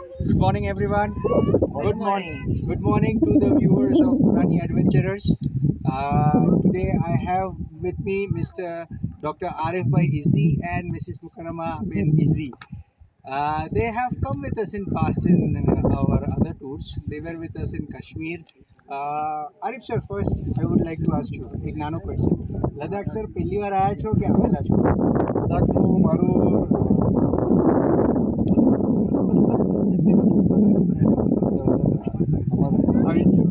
Good morning, everyone. Good morning. Good morning to the viewers of Purani Adventurers. Today I have with me Mr. Dr. Arif Bhai Izzi and Mrs. Mukarrama bin Izzi. They have come with us in past in our other tours. They were with us in Kashmir. Arif sir, first I would like to ask you એક નાનો question. Ladakh sir પહેલી વાર આવ્યા છો કે આવેલા છો? લદ્દાખનું મારું આવી જ તો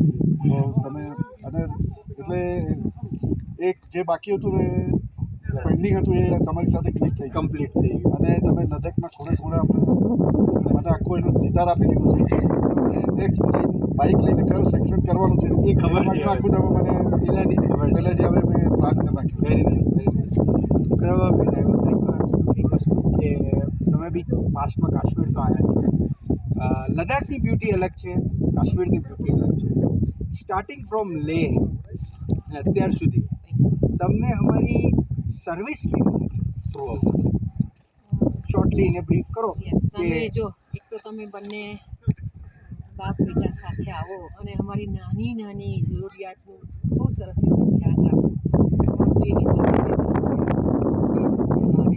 તમે અને એટલે એક જે બાકી હતું ને પેન્ડિંગ હતું એ તમારી સાથે ક્લિક થઈ કમ્પ્લીટ થઈ ગયું. અને તમે લદ્દાખના ખૂણે ખૂણે આપણે મને આખો એનો ચિતાર આપી દીધો છે. નેક્સ્ટ બાઇક લઈને કયો સેક્શન કરવાનું છે એ ખબર છે. આખું તમે મને પહેલાંથી ખબર છે. પહેલાં જે હવે મેં વાત કરી નાખ્યું. Very nice, very nice. કરવા બેન I would like to ask એક વસ્તુ કે તમે બી પાસ્ટમાં કાશ્મીર તો આવ્યા છો. લદ્દાખની બ્યુટી અલગ છે, કાશ્મીરની બ્યુટી અલગ છે. સ્ટાર્ટિંગ ફ્રોમ લેહ અત્યાર સુધી તમને અમારી સર્વિસ કેવી લાગી થ્રુ શોર્ટલી એને બ્રીફ કરો. યસ, તમે જો એક તો તમે બંને બાપ બેટા સાથે આવો અને અમારી નાની નાની જરૂરિયાતનું બહુ સરસ રીતે ધ્યાન રાખો. તમારું જે આવે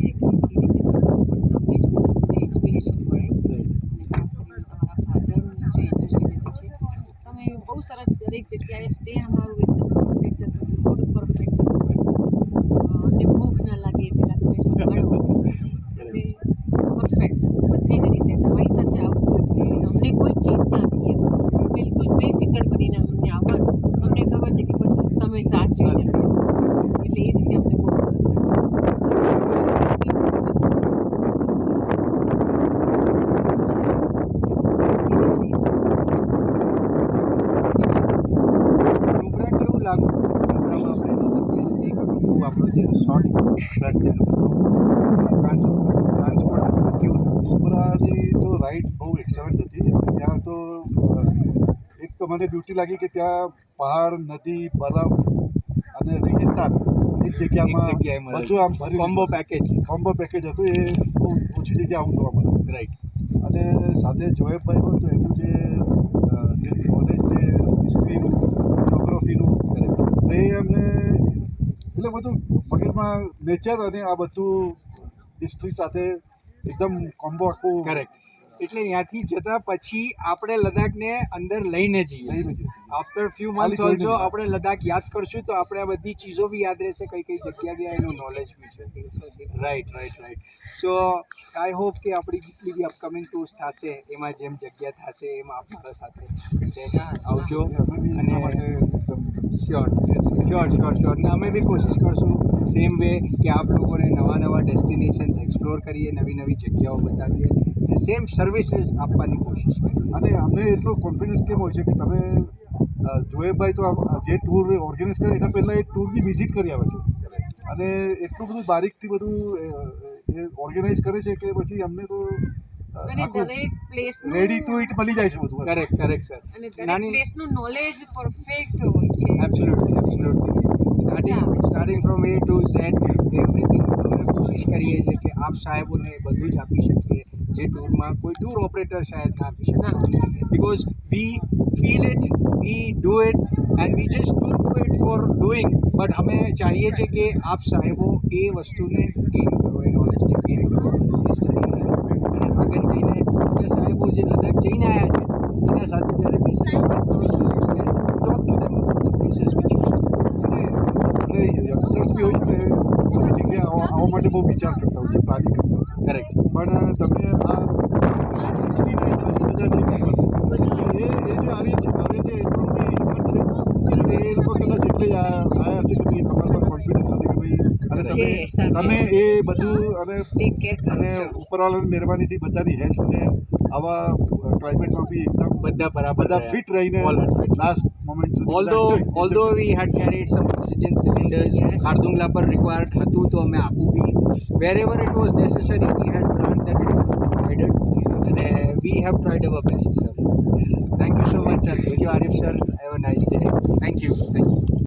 કે કેવી રીતે કરતા પણ તમને જોઈને અમને ઇન્સ્પિરેશન મળે અને ખાસ કરીને તમારા ફાધરનું જે એનર્જી લેવલ છે તમે બહુ સરસ દરેક જગ્યાએ સ્ટે અમારું એકદમ પરફેક્ટ હતું, ફૂડ પરફેક્ટ હતું, અમને ભૂખ ના લાગે પહેલાં તમે જમાડો એટલે પરફેક્ટ બધી જ રીતે તમારી સાથે આવવું એટલે અમને કોઈ ચિંતા નહીં એમ બિલકુલ બેફિકર બનીને અમને આવવાનું. અમને ખબર છે કે બધું તમે સાચવી જ રહેશો એટલે એ રીતે અમને બહુ સરસ લાગશે. નુબ્રા કેવું લાગુ? નુબ્રામાં આપણે જે જગ્યાએ સ્ટે કરવું હતું આપણો જે રિસોર્ટ પ્લસ તેનું ફૂડ ટ્રાન્સપોર્ટ કેવું લાગ્યું? સુમરાની તો રાઈડ બહુ એક્સલન્ટ હતી. ત્યાં તો એક તો મને બ્યુટી લાગી કે ત્યાં પહાડ, નદી, બરફ અને રેગિસ્તાન એક જગ્યામાં મળે. બધું આમ ભરી કોમ્બો પેકેજ. કોમ્બો પેકેજ હતું. એ બહુ ઓછી જગ્યા આવું જોવા મળે. રાઈટ. અને સાથે જોયેબભાઈ હોય તો એનું જે નોલેજ છે હિસ્ટ્રીનું, જોગ્રાફીનું એ અમને એટલે બધું મગજમાં નેચર અને આ બધું હિસ્ટ્રી સાથે એકદમ કોમ્બો આખું કરેક્ટ. એટલે ત્યાંથી જતા પછી આપણે લદ્દાખને અંદર લઈને જઈએ. આફ્ટર ફ્યુ મંથ્સ ઓલ્સો આપણે લદ્દાખ યાદ કરશું તો આપણે આ બધી ચીજો બી યાદ રહેશે, કઈ કઈ જગ્યા ગયા એનું નોલેજ બી છે. Right right right. So I hope કે આપણી જેટલી બી અપકમિંગ ટૂર્સ થશે એમાં જેમ જગ્યા થશે એમાં આપ મારા સાથે આવજો. અને શ્યોર શ્યોર શ્યોર શ્યોર. ને અમે બી કોશિશ કરશું સેમ વે કે આપ લોકોને નવા નવા ડેસ્ટિનેશન્સ એક્સપ્લોર કરીએ, નવી નવી જગ્યાઓ બતાવીએ અને સેમ સર્વિસીસ આપવાની કોશિશ કરીએ. અને અમને એટલો કોન્ફિડન્સ કેમ હોય છે કે તમે જોયેબભાઈ તો જે ટૂર ઓર્ગેનાઇઝ કરે એના પહેલાં એક ટૂરની વિઝિટ કરી આવે છે અને એટલું બધું બારીકથી બધું એ ઓર્ગેનાઇઝ કરે છે કે પછી અમને તો અને દરેક પ્લેસનું રેડી ટુ ઇટ મળી જાય છે બધું. Correct correct sir. અને દરેક પ્લેસનું નોલેજ પરફેક્ટ હોય છે. Absolutely absolutely. Starting from A to Z everything અમે કોશિશ કરીએ છીએ કે આપ સાહેબોને બધું જ આપી શકીએ જે ટૂરમાં કોઈ ટૂર ઓપરેટર શાયદ ના આપી શકે. Because we feel it, we do it and we just don't do it for doing, but અમે ચાહીએ છીએ કે આપ સાહેબો એ વસ્તુને ગેઇન કરો, એ નોલેજને ગેઇન કરો, એ સ્ટડી કરો અને આગળ જઈને જે સાહેબો જે લદ્દાખ જઈને આવ્યા છે એના સાથે જ્યારે બેસીને વાત કરો છો અને talk to them places which આપણે યંગસ્ટર્સ બી હોય છે ને આવી જગ્યાએ આવવા માટે બહુ વિચાર કરતા હોય છે, પ્લાનિંગ કરતા હોય છે. કરેક્ટ. પણ તમે આ 69 બધા છે એ જે આવે છે એટલું બી હિંમત છે અને એ લોકો કદાચ એટલે જ આવ્યા હશે કે ભાઈ તમારા પર કોન્ફિડન્સ હશે કે ભાઈ અને તમે એ બધું અને ઉપરવાળાની મહેરબાનીથી બધાની હેલ્થને આવા ક્લાઇમેટમાં બી એકદમ બધા ફિટ રહીને લાસ્ટ મોમેન્ટ સુધી although we had carried some oxygen cylinders, ખારદુંગલા પર રિક્વાયર્ડ હતું તો અમે આપવું બી wherever it was necessary we had planned that it was provided અને we have tried our best, sir. Thank you so much, sir. Thank you, Arif sir. Have a nice day. Thank you.